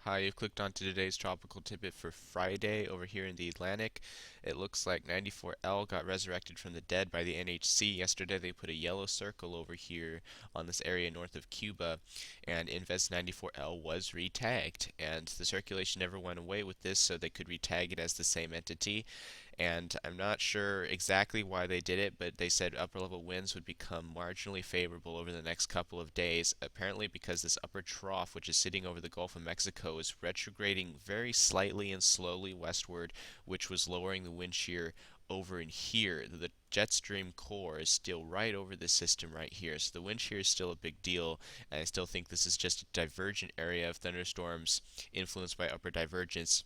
Hi, you've clicked onto today's tropical tidbit for Friday over here in the Atlantic. It looks like 94L got resurrected from the dead by the NHC. Yesterday they put a yellow circle over here on this area north of Cuba, and Invest 94L was retagged. And the circulation never went away with this, so they could retag it as the same entity. And I'm not sure exactly why they did it, but they said upper level winds would become marginally favorable over the next couple of days, apparently because this upper trough, which is sitting over the Gulf of Mexico, is retrograding very slightly and slowly westward, which was lowering the wind shear over in here. The jet stream core is still right over the system right here, so the wind shear is still a big deal, and I still think this is just a divergent area of thunderstorms influenced by upper divergence.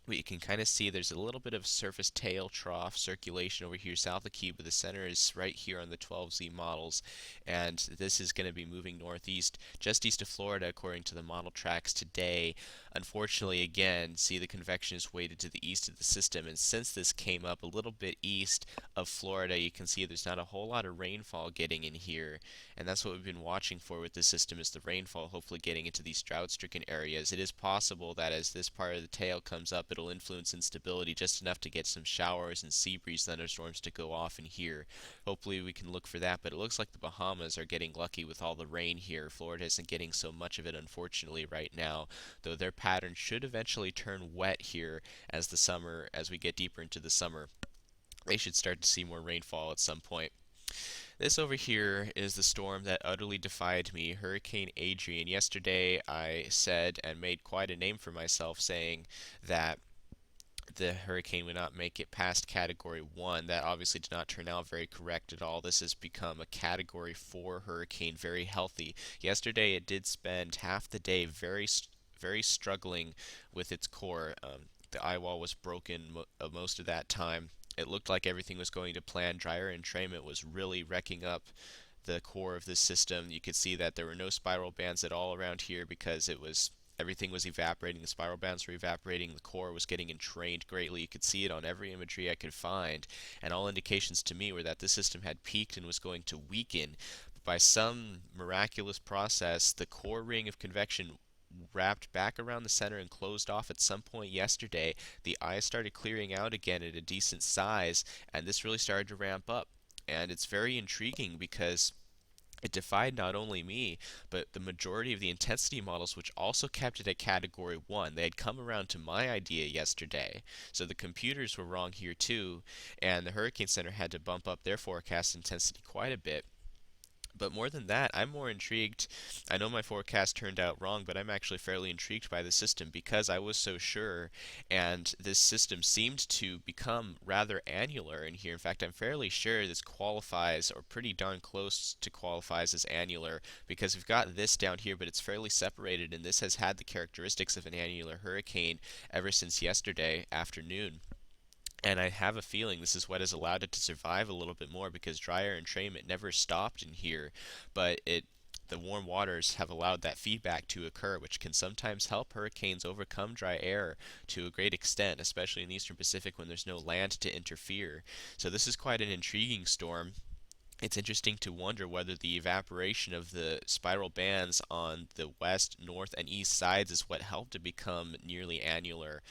But you can kind of see there's a little bit of surface tail trough circulation over here south of Cuba. The center is right here on the 12Z models, and this is going to be moving northeast, just east of Florida, according to the model tracks today. Unfortunately, again, see the convection is weighted to the east of the system, and since this came up a little bit east of Florida, you can see there's not a whole lot of rainfall getting in here, and that's what we've been watching for with this system is the rainfall, hopefully getting into these drought-stricken areas. It is possible that as this part of the tail comes up, it'll influence instability just enough to get some showers and sea breeze thunderstorms to go off in here. Hopefully we can look for that, but it looks like the Bahamas are getting lucky with all the rain here. Florida isn't getting so much of it, unfortunately, right now, though their pattern should eventually turn wet here as we get deeper into the summer. They should start to see more rainfall at some point. This over here is the storm that utterly defied me, Hurricane Adrian. Yesterday I said and made quite a name for myself saying that the hurricane would not make it past Category 1. That obviously did not turn out very correct at all. This has become a Category 4 hurricane, very healthy. Yesterday it did spend half the day very struggling with its core. The eye wall was broken most of that time. It looked like everything was going to plan. Dryer entrainment was really wrecking up the core of this system. You could see that there were no spiral bands at all around here because everything was evaporating. The spiral bands were evaporating. The core was getting entrained greatly. You could see it on every imagery I could find, and all indications to me were that the system had peaked and was going to weaken. But by some miraculous process, the core ring of convection wrapped back around the center and closed off at some point yesterday. The eye started clearing out again at a decent size, and this really started to ramp up. And it's very intriguing because it defied not only me, but the majority of the intensity models, which also kept it at Category 1. They had come around to my idea yesterday, so the computers were wrong here too, and the Hurricane Center had to bump up their forecast intensity quite a bit. But more than that, I'm more intrigued. I know my forecast turned out wrong, but I'm actually fairly intrigued by the system because I was so sure, and this system seemed to become rather annular in here. In fact, I'm fairly sure this qualifies, or pretty darn close to qualifies as annular, because we've got this down here, but it's fairly separated, and this has had the characteristics of an annular hurricane ever since yesterday afternoon. And I have a feeling this is what has allowed it to survive a little bit more because dryer entrainment never stopped in here, but the warm waters have allowed that feedback to occur, which can sometimes help hurricanes overcome dry air to a great extent, especially in the eastern Pacific when there's no land to interfere. So this is quite an intriguing storm. It's interesting to wonder whether the evaporation of the spiral bands on the west, north, and east sides is what helped it become nearly annular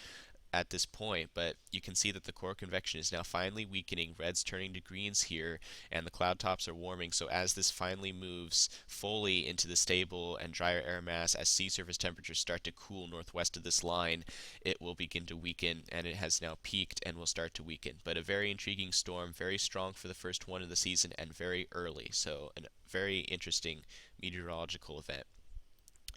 at this point, but you can see that the core convection is now finally weakening. Red's turning to greens here, and the cloud tops are warming. So as this finally moves fully into the stable and drier air mass, as sea surface temperatures start to cool northwest of this line, it will begin to weaken, and it has now peaked and will start to weaken. But a very intriguing storm, very strong for the first one of the season, and very early. So a very interesting meteorological event.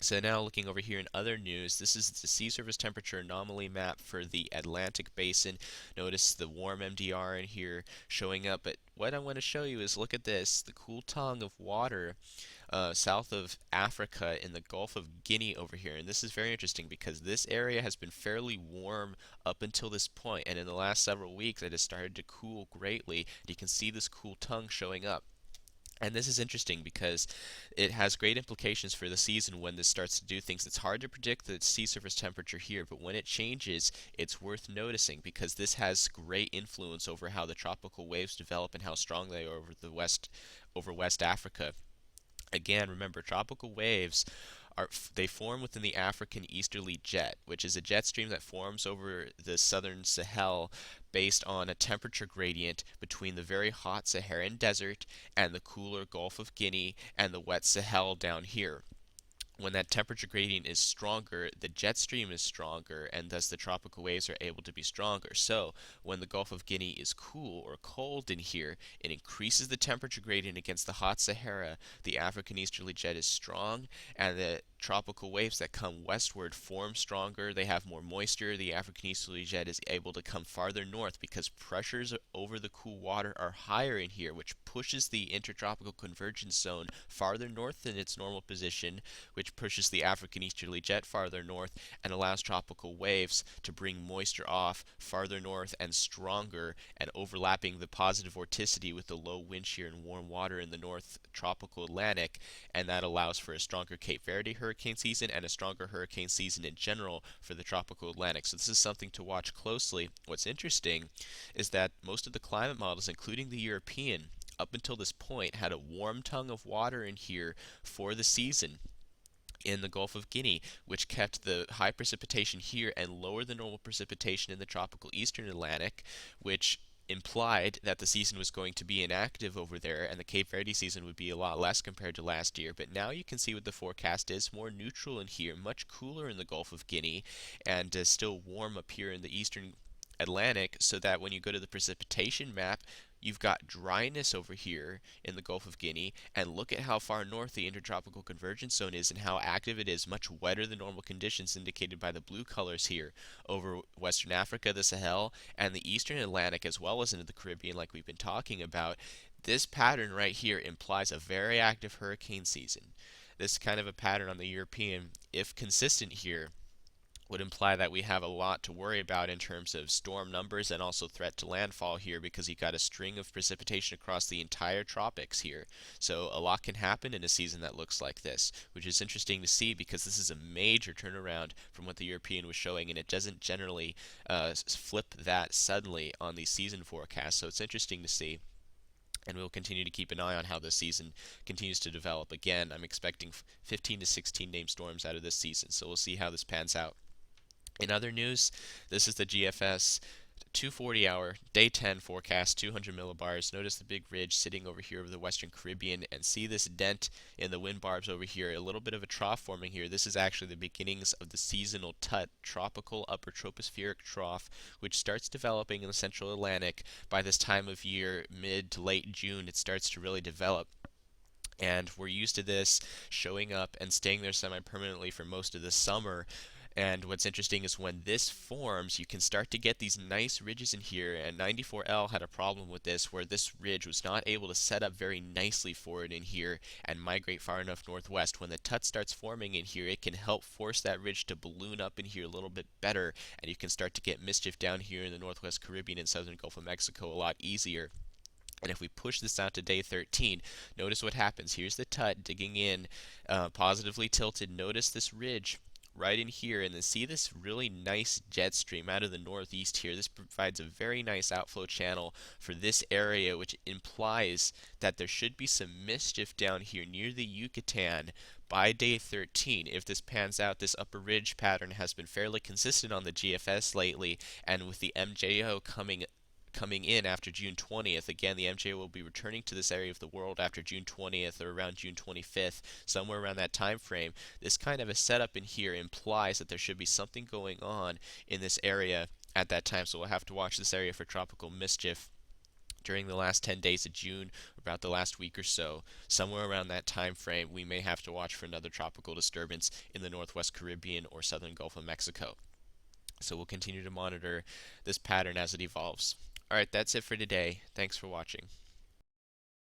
So now looking over here in other news, this is the sea surface temperature anomaly map for the Atlantic Basin. Notice the warm MDR in here showing up, but what I want to show you is look at this, the cool tongue of water south of Africa in the Gulf of Guinea over here. And this is very interesting because this area has been fairly warm up until this point, and in the last several weeks it has started to cool greatly. You can see this cool tongue showing up. And this is interesting because it has great implications for the season when this starts to do things. It's hard to predict the sea surface temperature here, but when it changes, it's worth noticing because this has great influence over how the tropical waves develop and how strong they are over West Africa. Again, remember, tropical waves they form within the African easterly jet, which is a jet stream that forms over the southern Sahel based on a temperature gradient between the very hot Saharan desert and the cooler Gulf of Guinea and the wet Sahel down here. When that temperature gradient is stronger, the jet stream is stronger, and thus the tropical waves are able to be stronger. So, when the Gulf of Guinea is cool or cold in here, it increases the temperature gradient against the hot Sahara. The African easterly jet is strong, and the tropical waves that come westward form stronger. They have more moisture. The African easterly jet is able to come farther north because pressures over the cool water are higher in here, which pushes the intertropical convergence zone farther north than its normal position, which pushes the African easterly jet farther north and allows tropical waves to bring moisture off farther north and stronger and overlapping the positive vorticity with the low wind shear and warm water in the north tropical Atlantic, and that allows for a stronger Cape Verde hurricane season and a stronger hurricane season in general for the tropical Atlantic. So this is something to watch closely. What's interesting is that most of the climate models, including the European, up until this point had a warm tongue of water in here for the season in the Gulf of Guinea, which kept the high precipitation here and lower than normal precipitation in the tropical eastern Atlantic, which implied that the season was going to be inactive over there and the Cape Verde season would be a lot less compared to last year. But now you can see what the forecast is, more neutral in here, much cooler in the Gulf of Guinea, and still warm up here in the eastern Atlantic, so that when you go to the precipitation map, you've got dryness over here in the Gulf of Guinea, and look at how far north the intertropical convergence zone is and how active it is, much wetter than normal conditions indicated by the blue colors here over Western Africa, the Sahel, and the Eastern Atlantic, as well as into the Caribbean like we've been talking about. This pattern right here implies a very active hurricane season. This kind of a pattern on the European, if consistent here, would imply that we have a lot to worry about in terms of storm numbers and also threat to landfall here, because you've got a string of precipitation across the entire tropics here. So a lot can happen in a season that looks like this, which is interesting to see because this is a major turnaround from what the European was showing, and it doesn't generally flip that suddenly on these season forecasts. So it's interesting to see. And we'll continue to keep an eye on how this season continues to develop. Again, I'm expecting 15 to 16 named storms out of this season, so we'll see how this pans out. In other news, this is the GFS 240-hour day 10 forecast, 200 millibars. Notice the big ridge sitting over here over the Western Caribbean, and see this dent in the wind barbs over here. A little bit of a trough forming here. This is actually the beginnings of the seasonal TUT, tropical upper tropospheric trough, which starts developing in the central Atlantic by this time of year, mid to late June. It starts to really develop. And we're used to this showing up and staying there semi-permanently for most of the summer. And what's interesting is when this forms, you can start to get these nice ridges in here, and 94L had a problem with this, where this ridge was not able to set up very nicely for it in here and migrate far enough northwest. When the TUT starts forming in here, it can help force that ridge to balloon up in here a little bit better, and you can start to get mischief down here in the northwest Caribbean and southern Gulf of Mexico a lot easier. And if we push this out to day 13, notice what happens. Here's the TUT digging in, positively tilted. Notice this ridge right in here, and then see this really nice jet stream out of the northeast here. This provides a very nice outflow channel for this area, which implies that there should be some mischief down here near the Yucatan by day 13. If this pans out, this upper ridge pattern has been fairly consistent on the GFS lately, and with the MJO coming in after June 20th. Again, the MJO will be returning to this area of the world after June 20th or around June 25th, somewhere around that time frame. This kind of a setup in here implies that there should be something going on in this area at that time, so we'll have to watch this area for tropical mischief during the last 10 days of June, or about the last week or so. Somewhere around that time frame, we may have to watch for another tropical disturbance in the northwest Caribbean or southern Gulf of Mexico. So we'll continue to monitor this pattern as it evolves. Alright, that's it for today. Thanks for watching.